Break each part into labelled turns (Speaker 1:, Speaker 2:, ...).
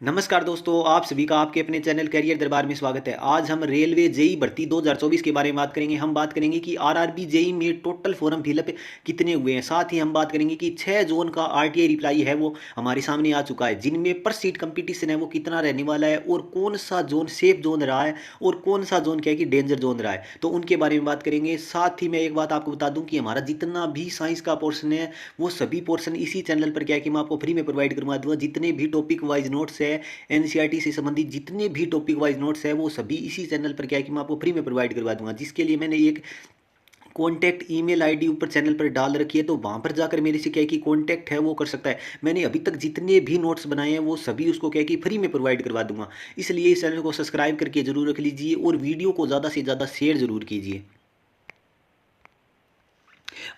Speaker 1: नमस्कार दोस्तों, आप सभी का आपके अपने चैनल करियर दरबार में स्वागत है। आज हम रेलवे जेई भर्ती 2024 के बारे में बात करेंगे। हम बात करेंगे कि आरआरबी जेई में टोटल फॉर्म फिलअप कितने हुए हैं। साथ ही हम बात करेंगे कि 6 जोन का आरटीआई रिप्लाई है वो हमारे सामने आ चुका है, जिनमें पर सीट कंपटीशन है वो कितना रहने वाला है और कौन सा जोन सेफ जोन रहा है और कौन सा जोन क्या है कि डेंजर जोन रहा है, तो उनके बारे में बात करेंगे। साथ ही मैं एक बात आपको बता दूं कि हमारा जितना भी साइंस का पोर्शन है वो सभी पोर्शन इसी चैनल पर क्या है कि मैं आपको फ्री में प्रोवाइड करवा दूंगा। जितने भी टॉपिक वाइज नोट्स है, एनसीईआरटी से संबंधित जितने भी टॉपिक वाइज नोट्स है वो सभी इसी चैनल पर क्या है कि मैं आपको फ्री में प्रोवाइड करवा दूंगा। जिसके लिए मैंने एक कॉन्टैक्ट ईमेल आईडी ऊपर चैनल पर डाल रखी है, तो वहाँ पर जाकर मेरे से क्या है कि कॉन्टैक्ट है वो कर सकता है। मैंने अभी तक जितने भी नोट्स बनाए हैं वो सभी उसको क्या है कि फ्री में प्रोवाइड करवा दूंगा। इसलिए इस चैनल को सब्सक्राइब करके जरूर रख लीजिए और वीडियो को ज़्यादा से ज़्यादा शेयर जरूर कीजिए।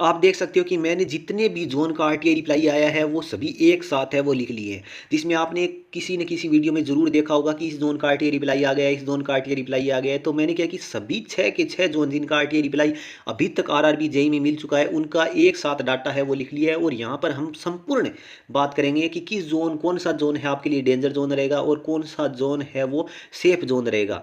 Speaker 1: आप देख सकते हो कि मैंने जितने भी जोन का आरटीआई रिप्लाई आया है वो सभी एक साथ है वो लिख लिए हैं। जिसमें आपने किसी न किसी वीडियो में ज़रूर देखा होगा कि इस जोन का आरटीआई रिप्लाई आ गया है, इस जोन का आरटीआई रिप्लाई आ गया है। तो मैंने क्या कि सभी 6 के 6 जोन जिनका आरटीआई रिप्लाई अभी तक आरआरबी जेई में मिल चुका है उनका एक साथ डाटा है वो लिख लिया है। और यहाँ पर हम संपूर्ण बात करेंगे कि किस जोन कौन सा जोन है आपके लिए डेंजर जोन रहेगा और कौन सा जोन है वो सेफ जोन रहेगा।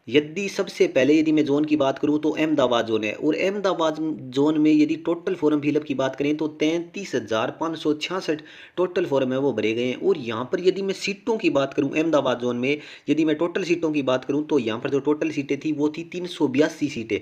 Speaker 1: यदि सबसे पहले यदि मैं जोन की बात करूं तो अहमदाबाद जोन है, और अहमदाबाद जोन में यदि टोटल फॉर्म फिलअप की बात करें तो 33,566 टोटल फॉर्म है वो भरे गए हैं। और यहाँ पर यदि मैं सीटों की बात करूं अहमदाबाद जोन में, यदि मैं टोटल सीटों की बात करूं तो यहाँ पर जो टोटल सीटें थी वो थी 382 सीटें।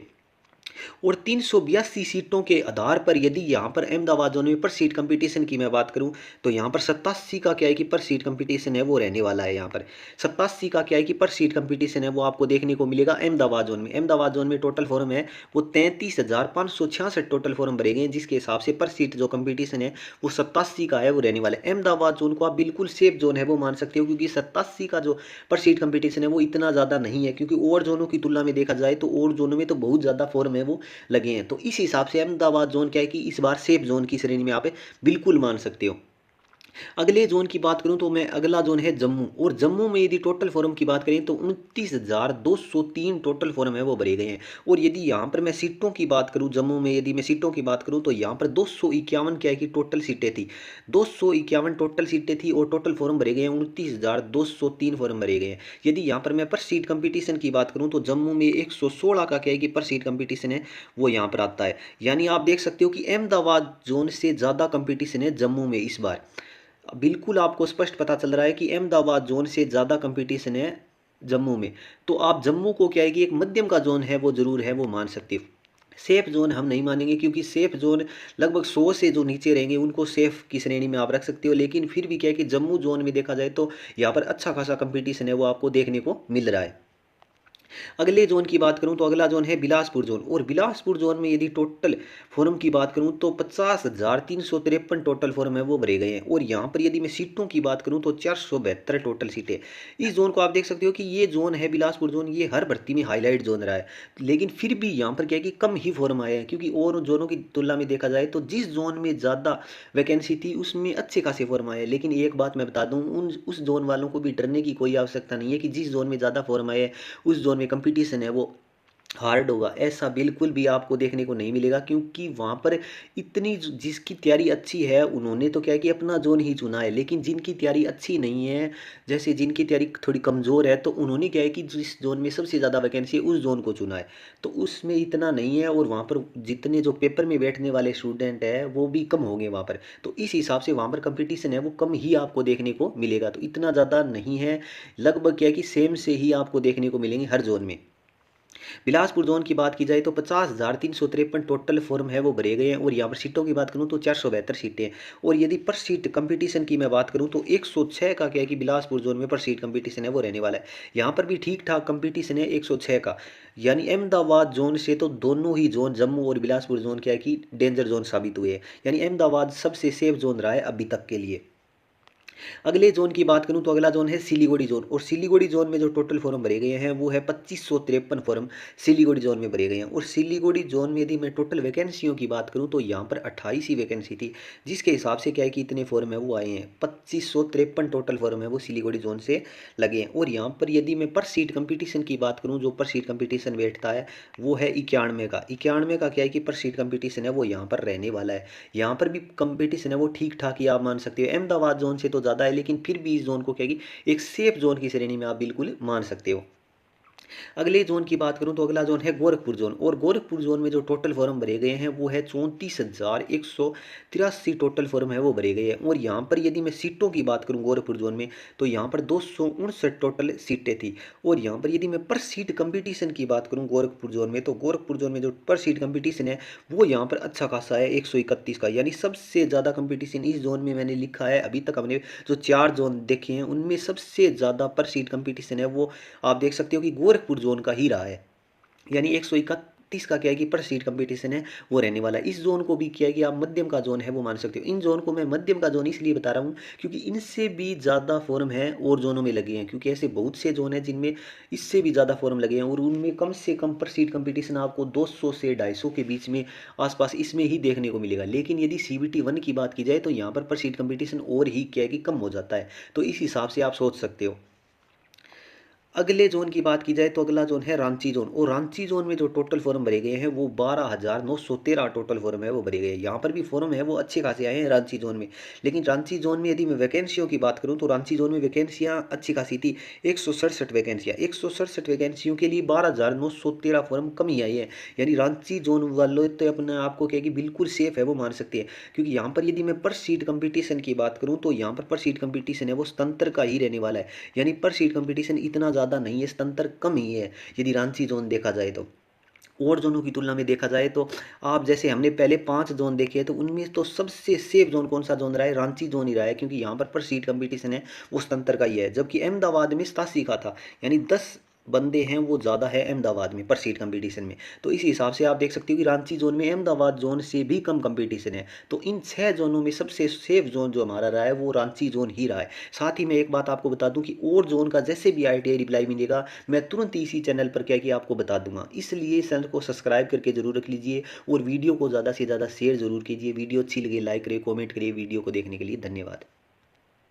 Speaker 1: और 382 सीटों के आधार पर यदि यहाँ पर अहमदाबाद जोन में पर सीट कंपटीशन की मैं बात करूँ तो यहाँ पर 87 का क्या है कि पर सीट कंपटीशन है वो रहने वाला है। यहाँ पर 87 का क्या है कि पर सीट कंपटीशन है वो आपको देखने को मिलेगा अहमदाबाद जोन में। अहमदाबाद जोन में टोटल फॉर्म है वो 33,566 टोटल फॉर्म भरे गए हैं, जिसके हिसाब से पर सीट जो कंपटीशन है वो 87 का है वो रहने वाला है। अहमदाबाद जोन को आप बिल्कुल सेफ जोन है वो मान सकते हो, क्योंकि 87 का जो पर सीट कंपटीशन है वो इतना ज़्यादा नहीं है, क्योंकि और जोनों की तुलना में देखा जाए तो और जोनों में तो बहुत ज़्यादा फॉर्म है वो लगे हैं। तो इस हिसाब से अहमदाबाद जोन क्या है कि इस बार सेफ जोन की श्रेणी में आप बिल्कुल मान सकते हो। अगले जोन की बात करूं तो मैं अगला जोन है जम्मू, और जम्मू में यदि टोटल फॉर्म की बात करें तो 29,203 टोटल फॉर्म है वो भरे गए हैं। और यदि यहाँ पर मैं सीटों की बात करूं जम्मू में, यदि मैं सीटों की बात करूं तो यहाँ पर 251 क्या है कि टोटल सीटें थी, 251 टोटल सीटें थी और टोटल फॉर्म भरे गए हैं 29,203 फॉर्म भरे गए हैं। यदि यहाँ पर मैं पर सीट कंपटीशन की बात करूँ तो जम्मू में 116 का क्या है कि पर सीट कंपटीशन है वो यहाँ पर आता है। यानी आप देख सकते हो कि अहमदाबाद जोन से ज़्यादा कंपटीशन है जम्मू में इस बार। बिल्कुल आपको स्पष्ट पता चल रहा है कि अहमदाबाद जोन से ज़्यादा कंपटीशन है जम्मू में। तो आप जम्मू को क्या है कि एक मध्यम का जोन है वो ज़रूर है वो मान सकते हो। सेफ जोन हम नहीं मानेंगे, क्योंकि सेफ जोन लगभग 100 से जो नीचे रहेंगे उनको सेफ की श्रेणी में आप रख सकते हो। लेकिन फिर भी क्या है कि जम्मू जोन में देखा जाए तो यहाँ पर अच्छा खासा कंपटीशन है वो आपको देखने को मिल रहा है। अगले जोन की बात करूं तो अगला जोन है बिलासपुर जोन, और बिलासपुर जोन में यदि टोटल फॉर्म की बात करूं तो 50,353 टोटल फॉर्म है वो भरे गए हैं। और यहाँ पर यदि मैं सीटों की बात करूं तो 472 टोटल सीटें। इस जोन को आप देख सकते हो कि ये जोन है बिलासपुर जोन, ये हर भर्ती में हाईलाइट जोन रहा है। लेकिन फिर भी यहाँ पर क्या है कि कम ही फॉर्म आए हैं, क्योंकि और जोनों की तुलना में देखा जाए तो जिस जोन में ज़्यादा वैकेंसी थी उसमें अच्छे खासे फॉर्म आए हैं। लेकिन एक बात मैं बता दूं, उस जोन वालों को भी डरने की कोई आवश्यकता नहीं है कि जिस जोन में ज़्यादा फॉर्म आए उस जोन में कंपटीशन है वो हार्ड होगा, ऐसा बिल्कुल भी आपको देखने को नहीं मिलेगा। क्योंकि वहाँ पर इतनी जिसकी तैयारी अच्छी है उन्होंने तो क्या है कि अपना जोन ही चुना है। लेकिन जिनकी तैयारी अच्छी नहीं है, जैसे जिनकी तैयारी थोड़ी कमज़ोर है, तो उन्होंने क्या है कि जिस जोन में सबसे ज़्यादा वैकेंसी है उस जोन को चुना है। तो उसमें इतना नहीं है, और वहाँ पर जितने जो पेपर में बैठने वाले स्टूडेंट है वो भी कम होंगे वहाँ पर। तो इस हिसाब से वहाँ पर कंपटीशन है वो कम ही आपको देखने को मिलेगा, तो इतना ज़्यादा नहीं है। लगभग क्या है कि सेम से ही आपको देखने को मिलेंगे हर जोन में। बिलासपुर जोन की बात की जाए तो 50,353 टोटल फॉर्म है वो भरे गए हैं। और यहाँ पर सीटों की बात करूँ तो 472 सीटें हैं। और यदि पर सीट कंपटीशन की मैं बात करूँ तो 106 का क्या है कि बिलासपुर जोन में पर सीट कंपटीशन है वो रहने वाला है। यहाँ पर भी ठीक ठाक कंपटीशन है 106 का। यानी अहमदाबाद जोन से तो दोनों ही जोन जम्मू और बिलासपुर जोन क्या है कि डेंजर जोन साबित हुए हैं। यानी अहमदाबाद सबसे सेफ जोन रहा है अभी तक के लिए। अगले जोन की बात करूं तो अगला जोन है सिलीगुड़ी जोन, और सिलीगुड़ी जोन में जो टोटल फॉर्म भरे गए हैं वो है 2553 फॉर्म सिलीगुड़ी जोन में भरे गए हैं। और सिलीगुड़ी जोन में यदि मैं टोटल वैकेंसियों की बात करूं तो यहाँ पर 28 ही वैकेंसी थी, जिसके हिसाब से क्या है कि इतने फॉर्म है वो आए हैं। 2553 टोटल फॉर्म है वो सिलीगुड़ी जोन से लगे हैं। और यहाँ पर यदि मैं पर सीट कंपटीशन की बात करूँ, जो पर सीट कंपटीशन बैठता है वो है 91 का। 91 का क्या है कि पर सीट कंपटीशन है वो यहाँ पर रहने वाला है। यहाँ पर भी कंपटीशन है वो ठीक ठाक ही आप मान सकते हो। अहमदाबाद जोन से तो ज़्यादा है, लेकिन फिर भी इस जोन को क्या है कि एक सेफ जोन की श्रेणी में आप बिल्कुल मान सकते हो। अगले जोन की बात करूं तो अगला जोन है गोरखपुर जोन, और गोरखपुर जोन में जो टोटल फॉर्म भरे गए हैं वो है 34,183 टोटल फॉर्म है वो भरे गए हैं। और यहाँ पर यदि मैं सीटों की बात करूं गोरखपुर जोन में तो यहाँ पर 259 टोटल सीटें थी। और यहाँ पर यदि मैं पर सीट कंपटीशन की बात करूँ गोरखपुर जोन में, तो गोरखपुर जोन में जो पर सीट कंपटीशन है वो यहाँ पर अच्छा खासा है 131 का, यानी सबसे ज़्यादा कंपटीशन इस जोन में मैंने लिखा है। अभी तक हमने जो 4 जोन देखे हैं उनमें सबसे ज़्यादा पर सीट कंपटीशन है वो आप देख सकते हो कि गोरखपुर जोन का ही रहा है, यानी 131 का क्या है कि पर सीट कंपटीशन है वो रहने वाला है। इस जोन को भी क्या है कि आप मध्यम का जोन है वो मान सकते हो। इन जोन को मैं मध्यम का जोन इसलिए बता रहा हूँ क्योंकि इनसे भी ज़्यादा फॉर्म है और जोनों में लगे हैं, क्योंकि ऐसे बहुत से जोन हैं जिनमें इससे भी ज़्यादा फॉर्म लगे हैं और उनमें कम से कम पर सीट कंपटीशन आपको 200 से 250 के बीच में आसपास इसमें ही देखने को मिलेगा। लेकिन यदि CBT 1 की बात की जाए तो यहाँ पर सीट कंपटीशन और ही क्या है कि कम हो जाता है, तो इस हिसाब से आप सोच सकते हो। अगले जोन की बात की जाए तो अगला जोन है रांची जोन, और रांची जोन में जो टोटल फॉर्म भरे गए हैं वो 12,913 टोटल फॉर्म है वो भरे गए हैं। यहाँ पर भी फॉर्म है वो अच्छे खासे आए हैं रांची जोन में। लेकिन रांची जोन में यदि मैं वैकेंसियों की बात करूँ तो रांची जोन में वैकेंसियाँ अच्छी खासी थी, 167 वैकेंसियाँ। 167 वैकेंसियों के लिए 12,913 फॉर्म कम ही आई है, यानी रांची जोन वालों तो अपने आपको क्या कि बिल्कुल सेफ है वो मान सकते हैं। क्योंकि यहाँ पर यदि मैं पर सीट कंपटीशन की बात करूँ तो यहाँ पर सीट कंपटीशन है वो स्वतंत्र का ही रहने वाला है, यानी पर सीट कंपटीशन इतना ज़्यादा नहीं है, स्वतंत्र कम ही है यदि रांची जोन देखा जाए तो। और जोनों की तुलना में देखा जाए तो आप जैसे हमने पहले 5 जोन देखे हैं तो उनमें तो सबसे सेफ जोन कौन सा जोन रहा है, रांची जोन ही रहा है, क्योंकि यहाँ पर सीट कंपटीशन है वो स्वतंत्र का ही है। जबकि अहमदाबाद में 87 का था, यानी 10 बंदे हैं वो ज़्यादा है अहमदाबाद में पर सीट कंपटीशन में। तो इस हिसाब से आप देख सकते हो कि रांची जोन में अहमदाबाद जोन से भी कम कंपटीशन है। तो इन 6 जोनों में सबसे सेफ जोन जो हमारा रहा है वो रांची जोन ही रहा है। साथ ही मैं एक बात आपको बता दूं कि और जोन का जैसे भी ITI रिप्लाई मिलेगा मैं तुरंत इसी चैनल पर क्या कि आपको बता दूंगा। इसलिए चैनल को सब्सक्राइब करके जरूर रख लीजिए और वीडियो को ज़्यादा से ज़्यादा शेयर जरूर कीजिए। वीडियो अच्छी लगे लाइक करिए, कॉमेंट करिए। वीडियो को देखने के लिए धन्यवाद।